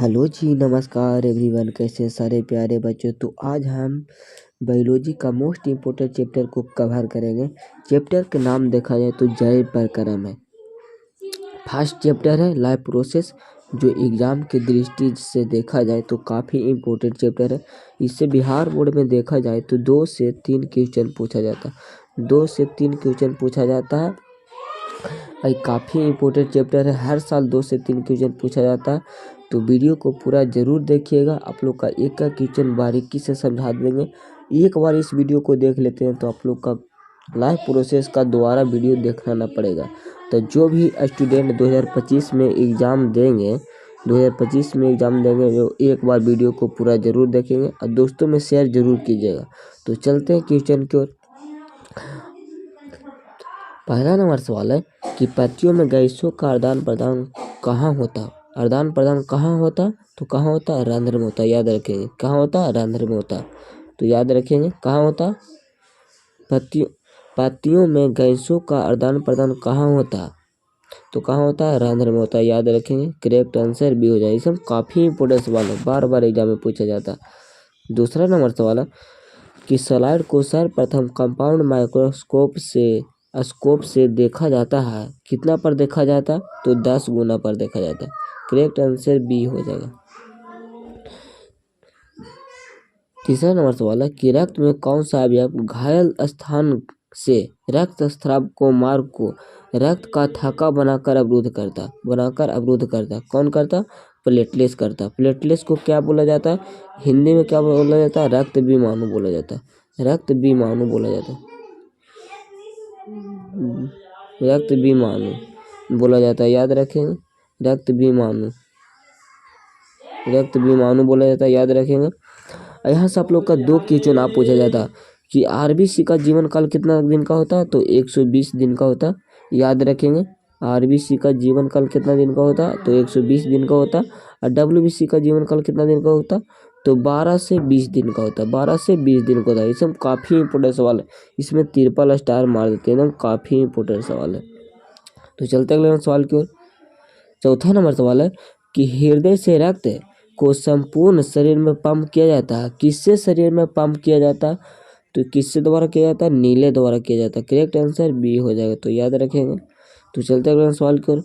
Hello जी, नमस्कार everyone. कैसे सारे प्यारे बच्चों। तो आज हम बायोलॉजी का मोस्ट इम्पोर्टेंट चैप्टर को कवर करेंगे। चैप्टर के नाम देखा जाए तो जैव प्रक्रम है। फर्स्ट चैप्टर है लाइफ प्रोसेस, जो एग्जाम की दृष्टि से देखा जाए तो काफ़ी इम्पोर्टेंट चैप्टर है। इससे बिहार बोर्ड में देखा जाए तो 2 से 3 क्वेश्चन पूछा जाता है। 2 से 3 क्वेश्चन पूछा जाता है। ये काफ़ी इम्पोर्टेंट चैप्टर है। हर साल 2 से 3 क्वेश्चन पूछा जाता है। तो वीडियो को पूरा ज़रूर देखिएगा। आप लोग का एक का क्वेश्चन बारीकी से समझा देंगे। एक बार इस वीडियो को देख लेते हैं तो आप लोग का लाइफ प्रोसेस का दोबारा वीडियो देखना ना पड़ेगा। तो जो भी स्टूडेंट 2025 में एग्ज़ाम देंगे जो एक बार वीडियो को पूरा ज़रूर देखेंगे और दोस्तों में शेयर ज़रूर कीजिएगा। तो चलते हैं क्वेश्चन की ओर। पहला नंबर सवाल है कि पत्तियों में गैसों का आदान प्रदान कहाँ होता है। आदान प्रदान कहाँ होता, तो कहाँ होता है, रंध्र में होता है। याद रखेंगे कहाँ होता है, रंध्र में होता है। तो याद रखेंगे कहाँ होता है, पत्तियों में गैसों का आदान प्रदान कहाँ होता है, तो कहाँ होता है, रंध्र में होता है। याद रखेंगे। करेक्ट आंसर बी हो जाए। इसमें काफ़ी इंपॉर्टेंट सवाल है, बार बार एग्जाम में पूछा जाता है। दूसरा नंबर सवाल है कि सलाइड को सर्वप्रथम कंपाउंड माइक्रोस्कोप से देखा जाता है। कितना पर देखा जाता है, तो 10 गुना पर देखा जाता है। करेक्ट आंसर बी हो जाएगा। तीसरा नंबर सवाल है कि रक्त में कौन सा अवयव घायल स्थान से रक्तस्राव को मार्ग को रक्त का थक्का बनाकर अवरुद्ध करता। कौन करता, प्लेटलेट्स करता। प्लेटलेट्स को क्या बोला जाता है, हिंदी में क्या बोला जाता है, रक्त विमाणु बोला जाता है। रक्त विमाणु बोला जाता है। रक्त विमाणु बोला जाता है। याद रखेंगे, रक्त विमाणु बोला जाता है। याद रखेंगे। यहाँ से आप लोग का 2 क्वेश्चन आप पूछा जाता है कि आरबीसी का जीवन काल कितना दिन का होता है, तो 120 दिन का होता है। याद रखेंगे। आरबीसी का जीवन काल कितना दिन का होता है, तो 120 दिन का होता है। और डब्ल्यूबीसी का जीवन काल कितना दिन का होता है, तो 12 से 20 दिन का होता है। 12 से 20 दिन का होता है। इसमें काफ़ी इंपॉर्टेंट सवाल है। इसमें ट्रिपल स्टार मार देते हैं, एकदम काफ़ी इंपॉर्टेंट सवाल है। तो चलते अगले सवाल की ओर। चौथा नंबर सवाल है कि हृदय से रक्त को संपूर्ण शरीर में पंप किया जाता है। किससे शरीर में पंप किया जाता है, तो किससे द्वारा किया जाता है, नीले द्वारा किया जाता है। करेक्ट आंसर बी हो जाएगा। तो याद रखेंगे। तो चलते अगले सवाल की ओर।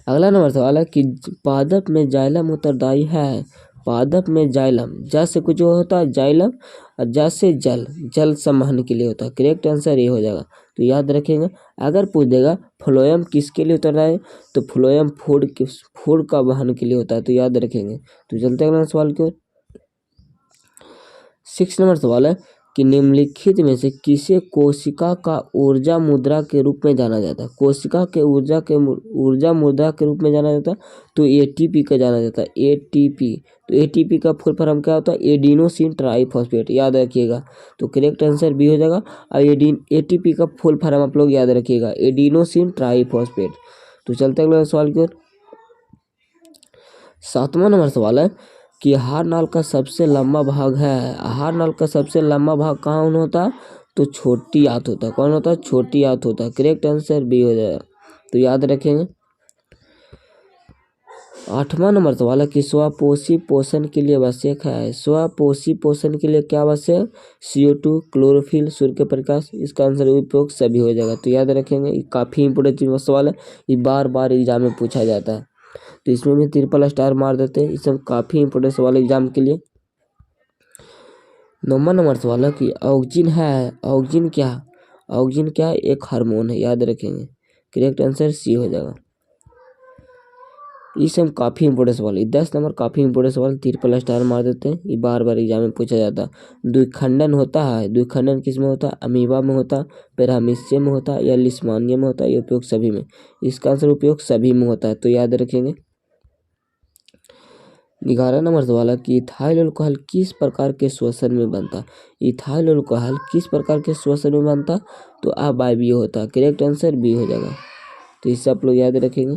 अगला नंबर सवाल है कि पादप में जाइलम उत्तरदायी है। पादप में जाइलम, जा से कुछ होता है जाइलम, और जा से जल संवहन के लिए होता है। करेक्ट आंसर ये हो जाएगा। तो याद रखेंगे। अगर पूछ देगा फ्लोएम किसके लिए उत्तरदायी है, तो फ्लोएम फूड का वहन के लिए होता है। तो याद रखेंगे। तो चलते अगला सवाल की ओर। 6 नंबर सवाल है कि निम्नलिखित में से किसे कोशिका का ऊर्जा मुद्रा के रूप में जाना जाता है। कोशिका के ऊर्जा मुद्रा के रूप में जाना जाता है, तो एटीपी का जाना जाता है। एटीपी, तो एटीपी का फुल फॉर्म क्या होता है, एडिनोसिन ट्राइफॉस्फेट। याद रखिएगा। तो करेक्ट आंसर बी हो जाएगा। और एटीपी का फुल फॉर्म आप लोग याद रखिएगा, एडिनोसिन ट्राइफॉस्फेट। तो चलते अगले सवाल की ओर। 7वां नंबर सवाल है कि आहार नाल का सबसे लंबा भाग है। आहार नाल का सबसे लंबा भाग कहाँ होता है, तो छोटी आंत होता है। कौन होता है, छोटी आंत होता है। करेक्ट आंसर बी हो जाएगा। तो याद रखेंगे। 8वां नंबर सवाल है कि स्वपोषी पोषण के लिए आवश्यक है। स्वपोषी पोषण के लिए क्या आवश्यक, CO2, क्लोरोफिल, सूर्य के प्रकाश। इसका आंसर उपयोग सभी हो जाएगा। तो याद रखेंगे। ये काफ़ी इंपोर्टेंट सवाल है, ये बार बार एग्जाम में पूछा जाता है। तो इसमें भी ट्रिपल स्टार मार देते हैं। इसमें काफ़ी इंपोर्टेंट सवाल एग्जाम के लिए। 9वां नंबर सवाल है कि ऑक्जिन है। ऑक्जिन क्या है, एक हार्मोन है। याद रखेंगे। करेक्ट आंसर सी हो जाएगा। इसमें काफ़ी इंपोर्टेंट सवाल है। 10 नंबर काफ़ी इंपोर्टेंट सवाल, ट्रिपल स्टार मार देते हैं। ये बार बार एग्जाम में पूछा जाता है। द्विखंडन होता है। द्विखंडन किस में होता है, अमीबा में होता है, पैरामीशियम में होता है, या लिस्मानिया में होता है, या उपयोग सभी में। इसका आंसर उपयोग सभी में होता है। तो याद रखेंगे। 11 नंबर सवाल है कि इथाइल अल्कोहल किस प्रकार के श्वसन में बनता है। इथाइल अल्कोहल किस प्रकार के श्वसन में बनता है, तो अवायवीय होता है। करेक्ट आंसर बी हो जाएगा। तो इससे आप लोग याद रखेंगे।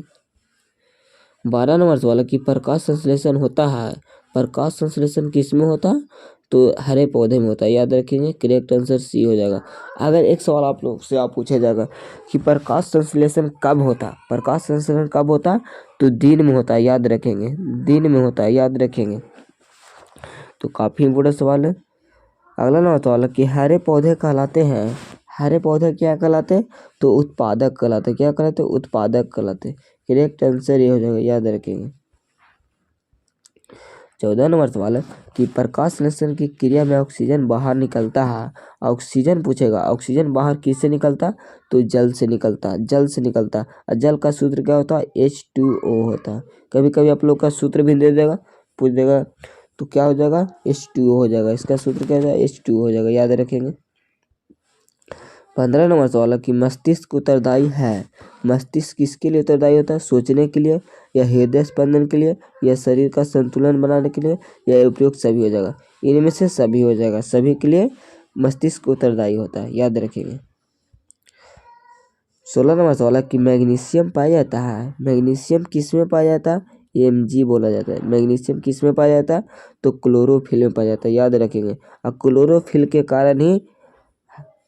12 नंबर सवाल है कि प्रकाश संश्लेषण होता है। प्रकाश संश्लेषण किस में होता है, तो हरे पौधे में होता है, याद रखेंगे। करेक्ट आंसर सी हो जाएगा। अगर एक सवाल आप लोग से पूछा जाएगा कि प्रकाश संश्लेषण कब होता, प्रकाश संश्लेषण कब होता, तो दिन में होता है, याद रखेंगे। दिन में होता है, याद रखेंगे। तो काफ़ी इम्पोर्टेंट सवाल है। अगला नंबर सवाल है कि हरे पौधे कहलाते हैं, हरे पौधे क्या कहलाते हैं, तो उत्पादक कहलाते हैं। क्या कहलाते हैं, उत्पादक कहलाते हैं। करेक्ट आंसर ये हो जाएगा, याद रखेंगे। 14 नंबर सवाल है कि प्रकाश संश्लेषण की क्रिया में ऑक्सीजन बाहर निकलता है। ऑक्सीजन पूछेगा, ऑक्सीजन बाहर किससे निकलता, तो जल से निकलता, जल से निकलता। और जल का सूत्र क्या होता है, H2O होता है। कभी कभी आप लोग का सूत्र भी दे देगा, पूछ देगा, तो क्या हो जाएगा, H2O हो जाएगा। इसका सूत्र क्या हो जाएगा, H2O हो जाएगा, याद रखेंगे। 15 नंबर सवाल है कि मस्तिष्क उत्तरदायी है। मस्तिष्क किसके लिए उत्तरदायी होता है, सोचने के लिए, या हृदय स्पंदन के लिए, या शरीर का संतुलन बनाने के लिए, या उपयुक्त सभी हो जाएगा। इनमें से सभी हो जाएगा, सभी के लिए मस्तिष्क उत्तरदायी होता है, याद रखेंगे। 16 नंबर सवाल है कि मैग्नीशियम पाया जाता है। मैग्नीशियम किस में पाया जाता है, Mg बोला जाता है। मैग्नीशियम किस में पाया जाता है, तो क्लोरोफिल में पाया जाता है, याद रखेंगे। और क्लोरोफिल के कारण ही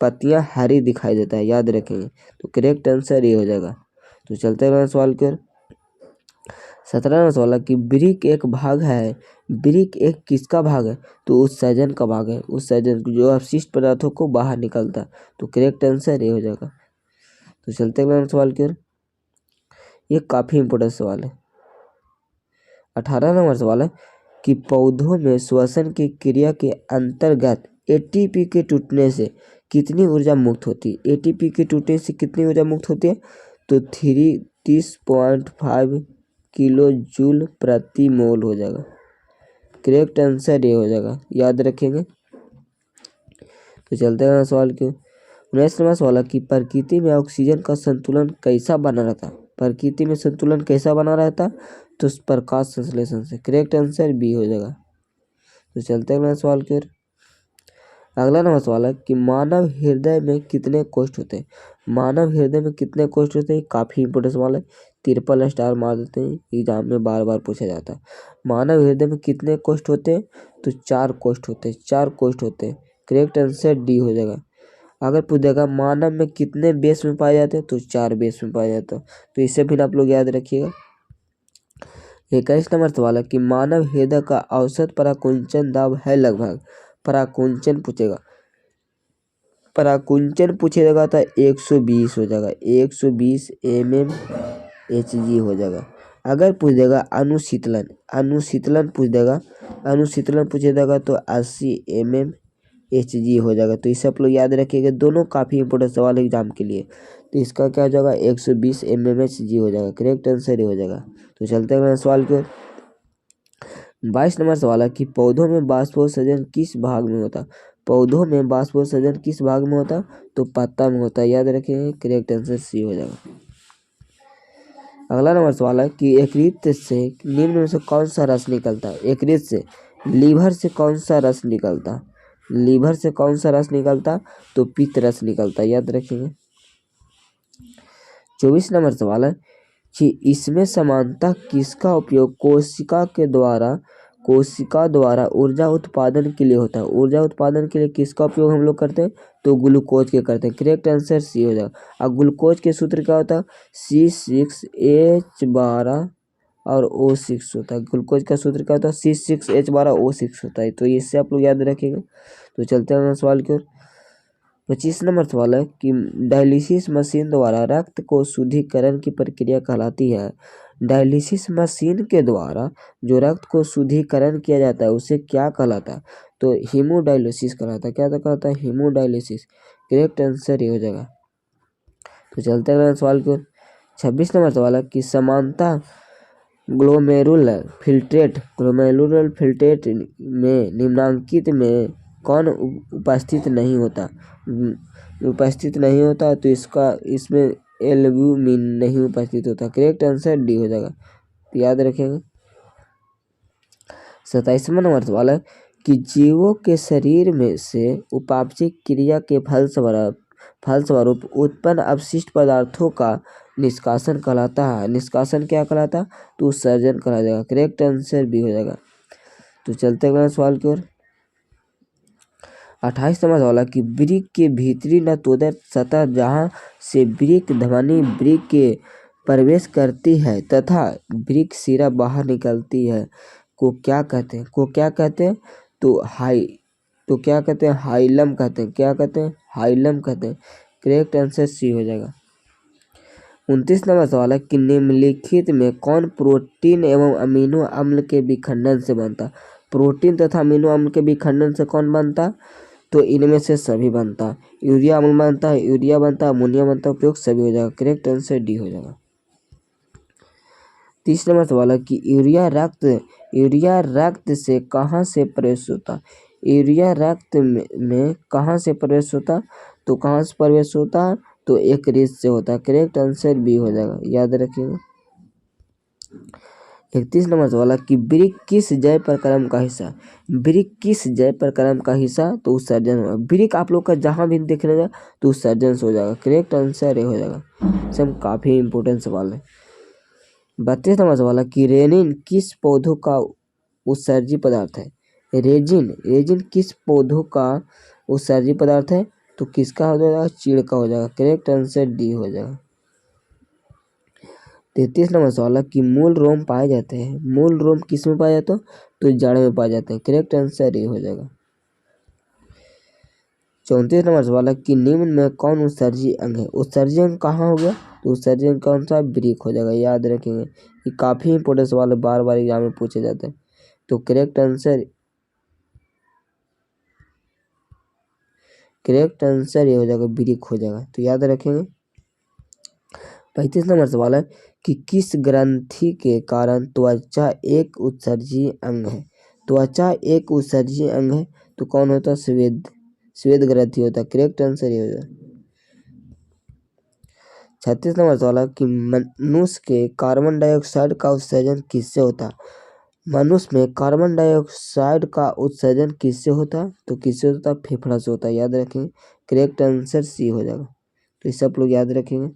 पत्तियां हरी दिखाई देता है, याद रखेंगे। तो करेक्ट आंसर ये हो जाएगा। तो चलते हैं सवाल की ओर। 17वां सवाल है कि वृक्क एक भाग है। वृक्क एक किसका भाग है, तो उत्सर्जन का भाग है। उत्सर्जन जो अपशिष्ट पदार्थों को बाहर निकलता है। तो करेक्ट आंसर ये हो जाएगा। तो चलते हैं सवाल की ओर। ये काफ़ी इंपॉर्टेंट सवाल है। 18 नंबर सवाल है कि पौधों में श्वसन की क्रिया के अंतर्गत एटीपी के टूटने से कितनी ऊर्जा मुक्त होती है। एटीपी के टूटने से कितनी ऊर्जा मुक्त होती है, तो 30.5 किलो जूल प्रति मोल हो जाएगा। करेक्ट आंसर ये हो जाएगा, याद रखेंगे। तो चलते हैं सवाल की। 19 नंबर सवाल है कि प्रकृति में ऑक्सीजन का संतुलन कैसा बना रहता है। प्रकृति में संतुलन कैसा बना रहता, तो प्रकाश संश्लेषण से। करेक्ट आंसर बी हो जाएगा। तो चलते हैं सवाल की ओर। अगला नंबर सवाल है कि मानव हृदय में कितने कोष्ठ होते हैं। मानव हृदय में कितने कोष्ठ होते हैं, काफ़ी इंपोर्टेंट सवाल है। ट्रिपल स्टार मार देते हैं, एग्जाम में बार बार पूछा जाता है। मानव हृदय में कितने कोष्ठ होते हैं, तो 4 कोष्ठ होते हैं, 4 कोष्ठ होते हैं। करेक्ट आंसर डी हो जाएगा। अगर पूछेगा मानव में कितने बेस में पाए जाते हैं, तो 4 बेस में पाया जाता है। तो इसे भी आप लोग याद रखिएगा। 21 नंबर सवाल है कि मानव हृदय का औसत पराकुंचन दाब है लगभग। पराकुंचन पूछेगा, पराकुंचन पूछेगा तो 120 हो जाएगा, 120 mmHg हो जाएगा। अगर पूछ देगा अनुशीतलन, अनुशीतलन पूछ देगा, अनुशीतलन पूछे देगा तो 80 mmHg हो जाएगा। तो इसे आप लोग याद रखिएगा, दोनों काफ़ी इंपोर्टेंट सवाल है एग्जाम के लिए। तो इसका क्या हो जाएगा, 120 mmHg हो जाएगा। करेक्ट आंसर ही हो जाएगा। तो चलते हैं सवाल की ओर। 22 नंबर सवाल है कि पौधों में बाष्पोत्सर्जन किस भाग में होता है। पौधों में बाष्पोत्सर्जन किस भाग में होता है, तो पत्ता में होता है, याद रखेंगे। करेक्ट आंसर सी हो जाएगा। अगला नंबर सवाल है कि यकृत से निम्न में से कौन सा रस निकलता है। यकृत से, लीवर से कौन सा रस निकलता है, लीवर से कौन सा रस निकलता, तो पित्त रस निकलता है, याद रखेंगे। 24 नंबर सवाल है कि इसमें समानता किसका उपयोग कोशिका द्वारा ऊर्जा उत्पादन के लिए होता है। ऊर्जा उत्पादन के लिए किसका उपयोग हम लोग करते हैं, तो ग्लूकोज के करते हैं। करेक्ट आंसर सी हो जाएगा। अब ग्लूकोज के सूत्र क्या होता है, C6H12 और O6 होता है। ग्लूकोज का सूत्र क्या होता है, C6H12O6 होता है। तो इससे आप लोग याद रखेंगे। तो चलते हैं सवाल की ओर। 25 नंबर सवाल है कि डायलिसिस मशीन द्वारा रक्त को शुद्धिकरण की प्रक्रिया कहलाती है। डायलिसिस मशीन के द्वारा जो रक्त को शुद्धिकरण किया जाता है उसे क्या कहलाता है, तो हीमोडायलिसिस कहलाता है। क्या कहलाता है, हीमोडायलिसिस। करेक्ट आंसर ये हो जाएगा। तो चलते हैं सवाल की ओर। 26 नंबर सवाल है कि समानता ग्लोमेरुलर फिल्ट्रेट में निम्नांकित में कौन उपस्थित नहीं होता, उपस्थित नहीं होता, तो इसमें एल्ब्यूमिन नहीं उपस्थित होता। करेक्ट आंसर डी हो जाएगा, तो याद रखेंगे। 27वां नंबर सवाल है कि जीवों के शरीर में से उपापचय क्रिया के फलस्वरूप उत्पन्न अपशिष्ट पदार्थों का निष्कासन कहलाता है। निष्कासन क्या कहलाता है, तो उत्सर्जन कहा जाएगा। करेक्ट आंसर भी हो जाएगा। तो चलते हैं सवाल की ओर। 28 नंबर सवाल कि वृक्क के भीतरी नतोदर सतह जहाँ से वृक्क धमनी वृक्क के प्रवेश करती है तथा वृक्क शिरा बाहर निकलती है को क्या कहते हैं? हाइलम कहते हैं। क्या कहते हैं? हाइलम कहते हैं। करेक्ट आंसर सी हो जाएगा। 29 नंबर सवाल है कि निम्नलिखित में कौन प्रोटीन एवं अमीनो अम्ल के विखंडन से बनता? प्रोटीन तथा अमीनो अम्ल के विखंडन से कौन बनता? तो इनमें से सभी बनता। यूरिया अम्ल बनता है, यूरिया बनता है, अमोनिया बनता है, उपयोग सभी हो जाएगा। करेक्ट आंसर डी हो जाएगा। 30 नंबर सवाल है कि यूरिया रक्त से कहाँ से प्रवेश होता? यूरिया रक्त में कहाँ से प्रवेश होता? तो कहाँ से प्रवेश होता? तो एक रीत से होता है। करेक्ट आंसर बी हो जाएगा, याद रखिएगा। 31 नंबर सवाल है कि वृक्क किस जय प्रक्रम का हिस्सा? वृक्क किस जय प्रक्रम का हिस्सा? तो उत्सर्जन होगा। वृक्क आप लोग का जहाँ भी देखने जाए तो उत्सर्जन से हो जाएगा। करेक्ट आंसर ए हो जाएगा। सब काफी इंपॉर्टेंट सवाल है। 32 नंबर सवाल है कि रेनिन किस पौधों का उत्सर्जी पदार्थ है? रेजिन किस पौधों का उत्सर्जी पदार्थ है? तो किसका हो जाएगा? चीड़ का हो जाएगा। करेक्ट आंसर डी हो जाएगा। 33 नंबर सवाल है कि मूल रोम पाए जाते हैं। मूल रोम किस में पाया जाता है? तो जड़ में पाए जाते हैं। करेक्ट आंसर ए हो जाएगा। 34 नंबर सवाल है कि निम्न में कौन उत्सर्जी अंग है? उत्सर्जी अंग कहाँ हो गया? तो उत्सर्जी अंग कौन सा? वृक्क हो जाएगा, याद रखेंगे। ये काफी इंपॉर्टेंट सवाल है, बार बार एग्जाम में पूछे जाते हैं। तो करेक्ट आंसर ये हो जाएगा, वृक्क हो जाएगा। तो याद रखेंगे। 35 नंबर सवाल है कि किस ग्रंथि के कारण त्वचा एक उत्सर्जी अंग है? त्वचा एक उत्सर्जी अंग है तो कौन होता है? स्वेद ग्रंथि होता है। करेक्ट आंसर ये हो जाएगा। 36 नंबर सवाल है कि मनुष्य के कार्बन डाइऑक्साइड का उत्सर्जन किससे होता है? मनुष्य में कार्बन डाइऑक्साइड का उत्सर्जन किससे होता है? तो किससे होता है? फेफड़ा से होता है, याद रखेंगे। करेक्ट आंसर सी हो जाएगा। तो ये सब लोग याद रखेंगे।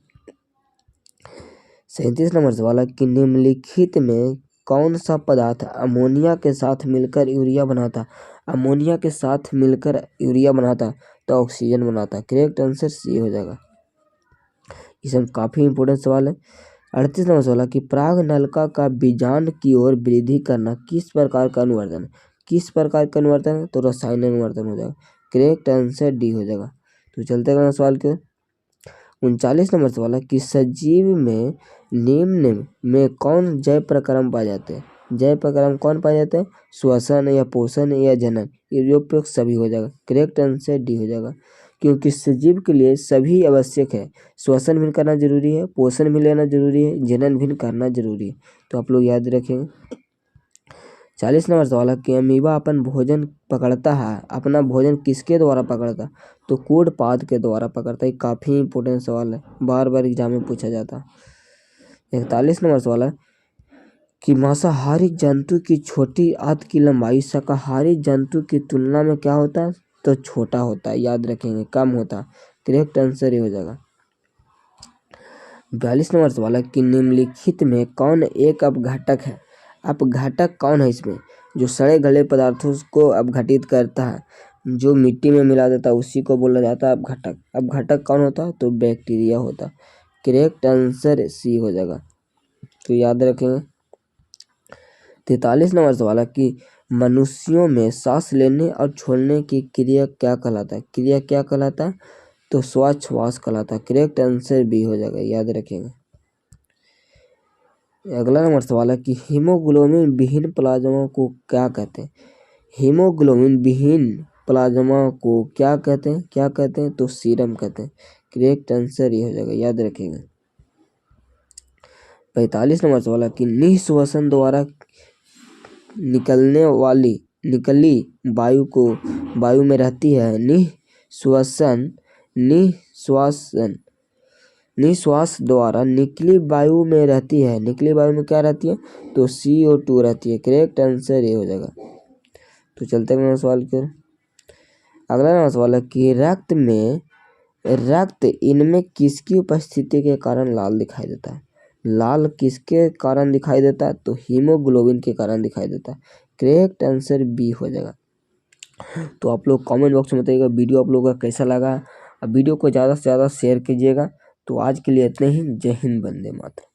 37 नंबर सवाल है कि निम्नलिखित में कौन सा पदार्थ अमोनिया के साथ मिलकर यूरिया बनाता? अमोनिया के साथ मिलकर यूरिया बनाता तो ऑक्सीजन बनाता। करेक्ट आंसर सी हो जाएगा। ये सब काफी इंपॉर्टेंट सवाल है। 38 नंबर सवाल है कि प्राग नलिका का बीजांड की ओर वृद्धि करना किस प्रकार का अनुवर्तन है? किस प्रकार का अनुवर्तन है? तो रसायन अनुवर्तन हो जाएगा। करेक्ट आंसर डी हो जाएगा। तो चलते हैं सवाल के 39 नंबर सवाल है कि सजीव में निम्न में कौन जय प्रक्रम पाए जाते हैं? जय प्रक्रम कौन पाए जाते हैं? श्वसन या पोषण या जनन, ये उपयोग सभी हो जाएगा। करेक्ट आंसर डी हो जाएगा, क्योंकि सजीव के लिए सभी आवश्यक है। श्वसन भी करना जरूरी है, पोषण भी लेना जरूरी है, जनन भी करना जरूरी है। तो आप लोग याद रखेंगे। 40 नंबर सवाल है कि अमीबा अपन भोजन पकड़ता है, अपना भोजन किसके द्वारा पकड़ता? तो कूड पाद के द्वारा पकड़ता है। काफी इंपॉर्टेंट सवाल है, बार बार एग्जाम में पूछा जाता है। 41 नंबर सवाल है कि मांसाहारी जंतु की छोटी आंत की लंबाई शाकाहारी जंतु की तुलना में क्या होता है? तो छोटा होता है, याद रखेंगे, कम होता है। करेक्ट आंसर ये हो जाएगा। 42 नंबर सवाल है कि निम्नलिखित में कौन एक अपघटक है? अपघटक कौन है इसमें? जो सड़े गले पदार्थों को अपघटित करता है, जो मिट्टी में मिला देता है, उसी को बोला जाता है अपघटक। अपघटक कौन होता है? तो बैक्टीरिया होता है। करेक्ट आंसर सी हो जाएगा, तो याद रखेंगे। 43 नंबर सवाल है कि मनुष्यों में सांस लेने और छोड़ने की क्रिया क्या कहलाता है? क्रिया क्या कहलाता है? तो श्वास कहलाता है। करेक्ट आंसर बी हो जाएगा, याद रखेंगे। अगला नंबर सवाल है कि हीमोग्लोबिन विहीन प्लाज्मा को क्या कहते हैं? हीमोग्लोबिन विहीन प्लाज्मा को क्या कहते हैं? क्या कहते हैं? तो सीरम कहते हैं। करेक्ट आंसर ये हो जाएगा, याद रखेंगे। 45 नंबर सवाल है कि निःश्वासन द्वारा निकली वायु में रहती है। निश्वास द्वारा निकली वायु में रहती है। निकली वायु में क्या रहती है? तो CO2 रहती है। करेक्ट आंसर ये हो जाएगा। तो चलते हैं सवाल की ओर। अगला सवाल है कि रक्त इनमें किसकी उपस्थिति के कारण लाल दिखाई देता है? लाल किसके कारण दिखाई देता है? तो हीमोग्लोबिन के कारण दिखाई देता है। करेक्ट आंसर बी हो जाएगा। तो आप लोग कमेंट बॉक्स में बताइएगा वीडियो आप लोगों का कैसा लगा। अब वीडियो को ज़्यादा से ज़्यादा शेयर कीजिएगा। तो आज के लिए इतने ही। जय हिंद, वंदे मातरम।